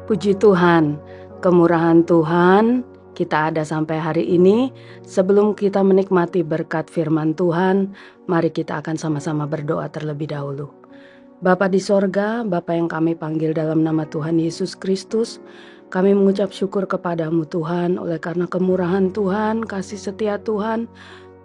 Puji Tuhan, kemurahan Tuhan kita ada sampai hari ini. Sebelum kita menikmati berkat firman Tuhan, mari kita akan sama-sama berdoa terlebih dahulu. Bapa di sorga, Bapa yang kami panggil dalam nama Tuhan Yesus Kristus, kami mengucap syukur kepadamu Tuhan, oleh karena kemurahan Tuhan, kasih setia Tuhan,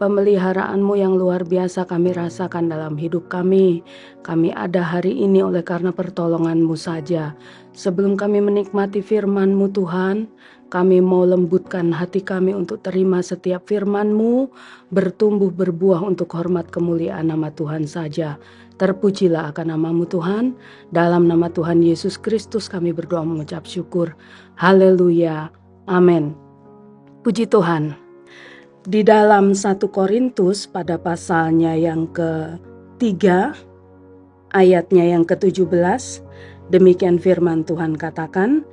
pemeliharaan-Mu yang luar biasa kami rasakan dalam hidup kami. Kami ada hari ini oleh karena pertolongan-Mu saja. Sebelum kami menikmati firman-Mu Tuhan, kami mau lembutkan hati kami untuk terima setiap firman-Mu, bertumbuh berbuah untuk hormat kemuliaan nama Tuhan saja. Terpujilah akan nama-Mu Tuhan. Dalam nama Tuhan Yesus Kristus kami berdoa mengucap syukur. Haleluya. Amin. Puji Tuhan. Di dalam 1 Korintus pada pasalnya yang ke-3, ayatnya yang ke-17, demikian firman Tuhan katakan,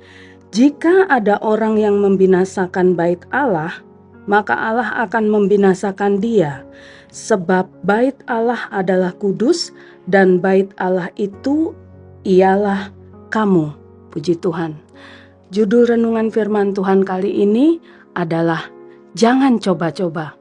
"Jika ada orang yang membinasakan bait Allah, maka Allah akan membinasakan dia, sebab bait Allah adalah kudus dan bait Allah itu ialah kamu." Puji Tuhan. Judul renungan firman Tuhan kali ini adalah jangan coba-coba.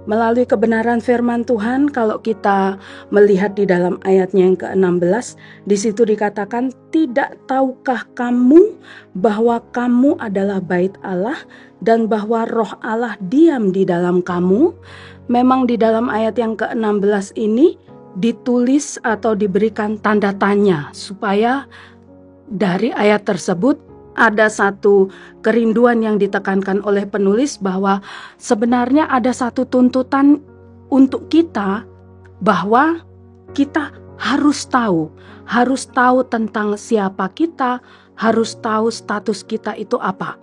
Melalui kebenaran firman Tuhan, kalau kita melihat di dalam ayatnya yang ke-16, di situ dikatakan, "Tidak tahukah kamu bahwa kamu adalah bait Allah dan bahwa Roh Allah diam di dalam kamu?" Memang di dalam ayat yang ke-16 ini ditulis atau diberikan tanda tanya supaya dari ayat tersebut ada satu kerinduan yang ditekankan oleh penulis bahwa sebenarnya ada satu tuntutan untuk kita bahwa kita harus tahu tentang siapa kita, harus tahu status kita itu apa.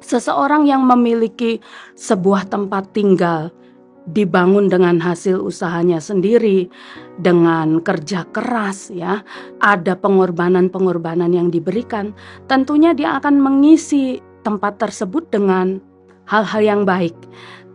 Seseorang yang memiliki sebuah tempat tinggal dibangun dengan hasil usahanya sendiri, dengan kerja keras ya, ada pengorbanan yang diberikan, tentunya dia akan mengisi tempat tersebut dengan hal-hal yang baik.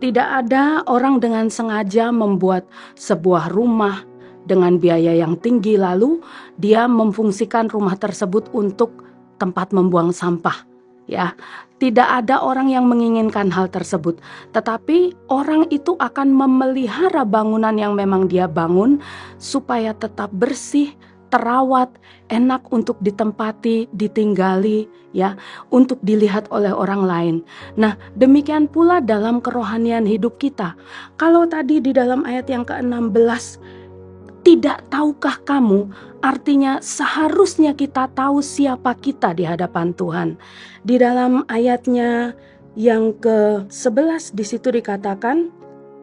Tidak ada orang dengan sengaja membuat sebuah rumah dengan biaya yang tinggi lalu dia memfungsikan rumah tersebut untuk tempat membuang sampah. Ya, tidak ada orang yang menginginkan hal tersebut, tetapi orang itu akan memelihara bangunan yang memang dia bangun supaya tetap bersih, terawat, enak untuk ditempati, ditinggali, ya, untuk dilihat oleh orang lain. Nah, demikian pula dalam kerohanian hidup kita. Kalau tadi di dalam ayat yang ke-16, "Tidak tahukah kamu?" Artinya seharusnya kita tahu siapa kita di hadapan Tuhan. Di dalam ayatnya yang ke-11 di situ dikatakan,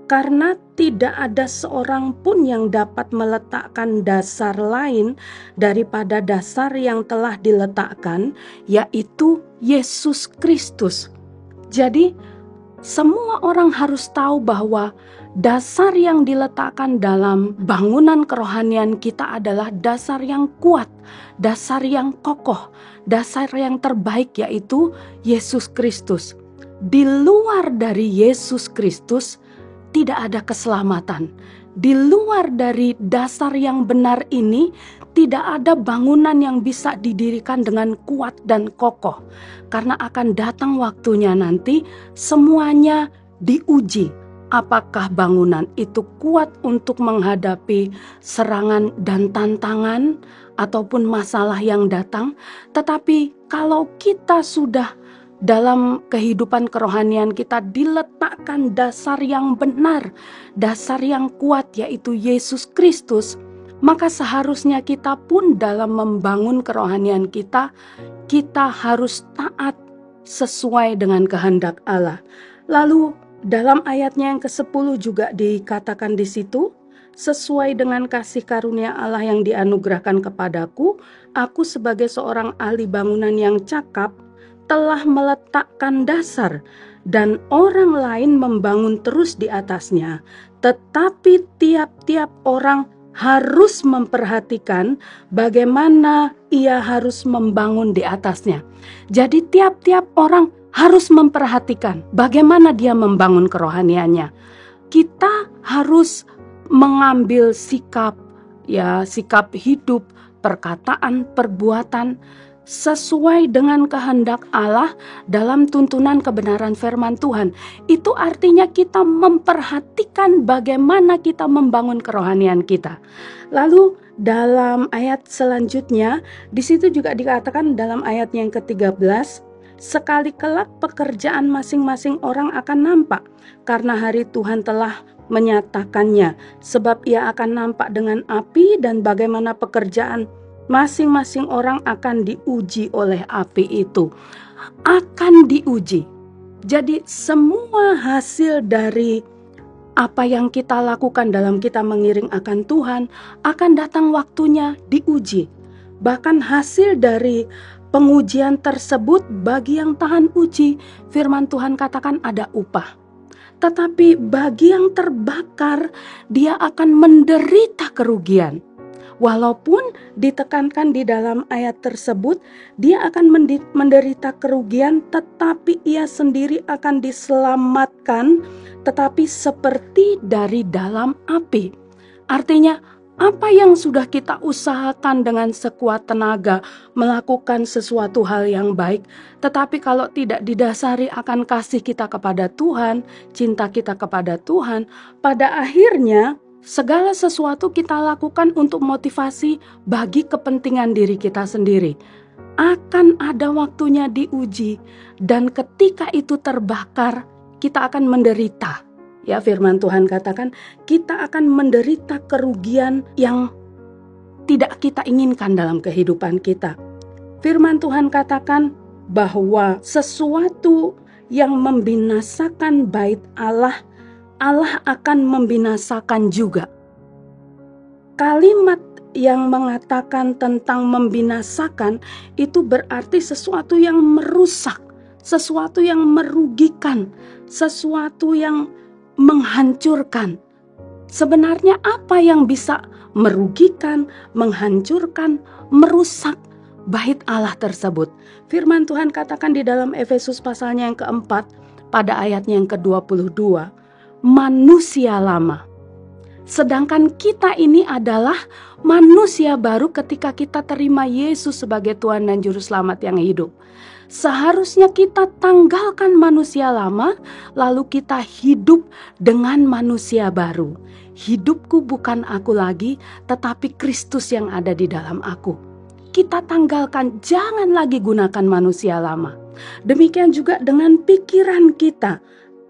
"Karena tidak ada seorang pun yang dapat meletakkan dasar lain daripada dasar yang telah diletakkan, yaitu Yesus Kristus." Jadi semua orang harus tahu bahwa dasar yang diletakkan dalam bangunan kerohanian kita adalah dasar yang kuat, dasar yang kokoh, dasar yang terbaik, yaitu Yesus Kristus. Di luar dari Yesus Kristus tidak ada keselamatan. Di luar dari dasar yang benar ini tidak ada bangunan yang bisa didirikan dengan kuat dan kokoh. Karena akan datang waktunya nanti semuanya diuji. Apakah bangunan itu kuat untuk menghadapi serangan dan tantangan ataupun masalah yang datang? Tetapi kalau kita sudah dalam kehidupan kerohanian kita diletakkan dasar yang benar, dasar yang kuat, yaitu Yesus Kristus, maka seharusnya kita pun dalam membangun kerohanian kita harus taat sesuai dengan kehendak Allah. Lalu dalam ayatnya yang ke-10 juga dikatakan di situ, "Sesuai dengan kasih karunia Allah yang dianugerahkan kepadaku, aku sebagai seorang ahli bangunan yang cakap telah meletakkan dasar dan orang lain membangun terus di atasnya. Tetapi tiap-tiap orang harus memperhatikan bagaimana ia harus membangun di atasnya." Jadi tiap-tiap orang harus memperhatikan bagaimana dia membangun kerohaniannya. Kita harus mengambil sikap hidup, perkataan, perbuatan sesuai dengan kehendak Allah dalam tuntunan kebenaran firman Tuhan. Itu artinya kita memperhatikan bagaimana kita membangun kerohanian kita. Lalu dalam ayat selanjutnya, di situ juga dikatakan dalam ayat yang ke-13, sekali kelak pekerjaan masing-masing orang akan nampak, karena hari Tuhan telah menyatakannya, sebab ia akan nampak dengan api, dan bagaimana pekerjaan masing-masing orang akan diuji oleh api itu. Akan diuji. Jadi semua hasil dari apa yang kita lakukan dalam kita mengiring akan Tuhan akan datang waktunya diuji. Bahkan hasil dari pengujian tersebut bagi yang tahan uji, firman Tuhan katakan ada upah. Tetapi bagi yang terbakar, dia akan menderita kerugian. Walaupun ditekankan di dalam ayat tersebut, dia akan menderita kerugian, tetapi ia sendiri akan diselamatkan, tetapi seperti dari dalam api. Artinya, apa yang sudah kita usahakan dengan sekuat tenaga melakukan sesuatu hal yang baik, tetapi kalau tidak didasari akan kasih kita kepada Tuhan, cinta kita kepada Tuhan, pada akhirnya segala sesuatu kita lakukan untuk motivasi bagi kepentingan diri kita sendiri. Akan ada waktunya diuji, dan ketika itu terbakar, kita akan menderita. Ya, firman Tuhan katakan kita akan menderita kerugian yang tidak kita inginkan dalam kehidupan kita. Firman Tuhan katakan bahwa sesuatu yang membinasakan bait Allah, Allah akan membinasakan juga. Kalimat yang mengatakan tentang membinasakan itu berarti sesuatu yang merusak, sesuatu yang merugikan, sesuatu yang menghancurkan. Sebenarnya apa yang bisa merugikan, menghancurkan, merusak bait Allah tersebut? Firman Tuhan katakan di dalam Efesus pasalnya yang keempat pada ayatnya yang ke-22, manusia lama. Sedangkan kita ini adalah manusia baru ketika kita terima Yesus sebagai Tuhan dan Juru Selamat yang hidup. Seharusnya kita tanggalkan manusia lama, lalu kita hidup dengan manusia baru. Hidupku bukan aku lagi, tetapi Kristus yang ada di dalam aku. Kita tanggalkan, jangan lagi gunakan manusia lama. Demikian juga dengan pikiran kita.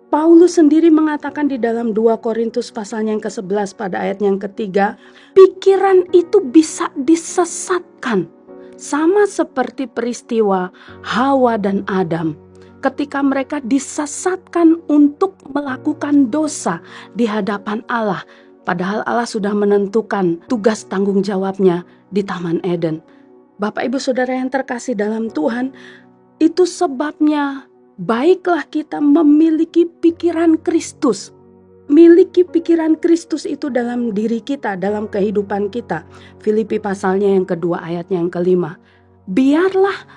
Paulus sendiri mengatakan di dalam 2 Korintus pasalnya yang ke-11 pada ayat yang ketiga, pikiran itu bisa disesatkan. Sama seperti peristiwa Hawa dan Adam ketika mereka disesatkan untuk melakukan dosa di hadapan Allah. Padahal Allah sudah menentukan tugas tanggung jawabnya di Taman Eden. Bapak Ibu Saudara yang terkasih dalam Tuhan, itu sebabnya baiklah kita memiliki pikiran Kristus. Miliki pikiran Kristus itu dalam diri kita, dalam kehidupan kita. Filipi pasalnya yang kedua ayatnya yang kelima. Biarlah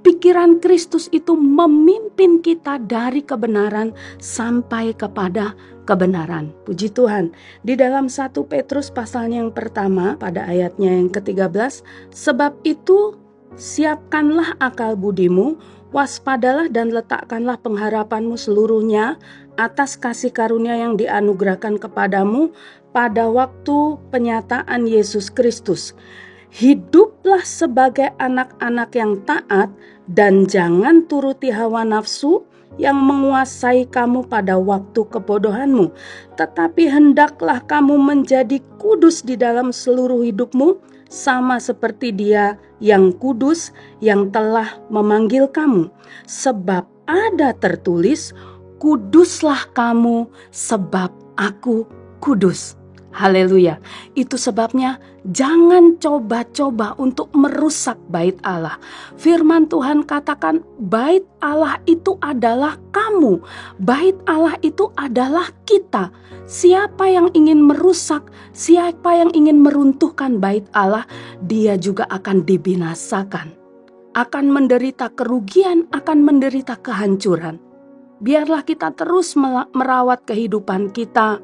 pikiran Kristus itu memimpin kita dari kebenaran sampai kepada kebenaran. Puji Tuhan. Di dalam 1 Petrus pasalnya yang pertama pada ayatnya yang ke-13, sebab itu siapkanlah akal budimu, waspadalah dan letakkanlah pengharapanmu seluruhnya atas kasih karunia yang dianugerahkan kepadamu pada waktu penyataan Yesus Kristus. Hiduplah sebagai anak-anak yang taat dan jangan turuti hawa nafsu yang menguasai kamu pada waktu kebodohanmu. Tetapi hendaklah kamu menjadi kudus di dalam seluruh hidupmu, sama seperti Dia yang kudus yang telah memanggil kamu. Sebab ada tertulis, kuduslah kamu sebab aku kudus. Haleluya. Itu sebabnya jangan coba-coba untuk merusak bait Allah. Firman Tuhan katakan bait Allah itu adalah kamu. Bait Allah itu adalah kita. Siapa yang ingin merusak, siapa yang ingin meruntuhkan bait Allah, dia juga akan dibinasakan. Akan menderita kerugian, akan menderita kehancuran. Biarlah kita terus merawat kehidupan kita,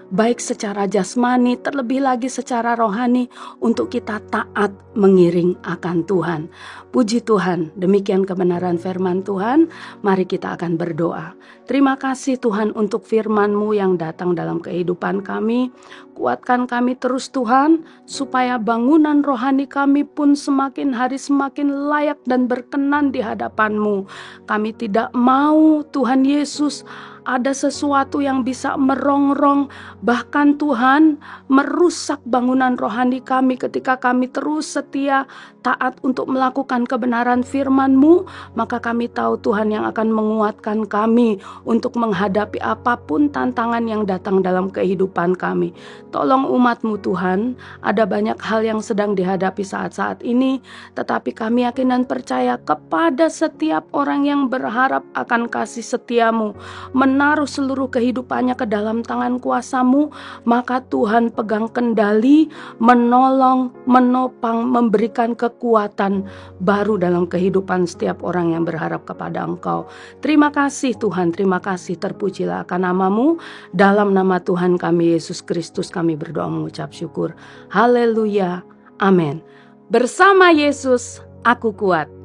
baik secara jasmani, terlebih lagi secara rohani, untuk kita taat mengiring akan Tuhan. Puji Tuhan, demikian kebenaran firman Tuhan. Mari kita akan berdoa. Terima kasih Tuhan untuk firman-Mu yang datang dalam kehidupan kami. Kuatkan kami terus Tuhan, supaya bangunan rohani kami pun semakin hari semakin layak dan berkenan di hadapan-Mu. Kami tidak mau Tuhan Yesus ada sesuatu yang bisa merongrong, bahkan Tuhan merusak bangunan rohani kami ketika kami terus setia taat untuk melakukan kebenaran firman-Mu. Maka kami tahu Tuhan yang akan menguatkan kami untuk menghadapi apapun tantangan yang datang dalam kehidupan kami. Tolong umat-Mu Tuhan, ada banyak hal yang sedang dihadapi saat-saat ini, tetapi kami yakin dan percaya kepada setiap orang yang berharap akan kasih setia-Mu, menaruh seluruh kehidupannya ke dalam tangan kuasa-Mu, maka Tuhan pegang kendali, menolong, menopang, memberikan kekuatan baru dalam kehidupan setiap orang yang berharap kepada Engkau. Terima kasih Tuhan, terima kasih, terpujilah akan nama-Mu. Dalam nama Tuhan kami Yesus Kristus kami berdoa mengucap syukur. Haleluya, amin. Bersama Yesus aku kuat.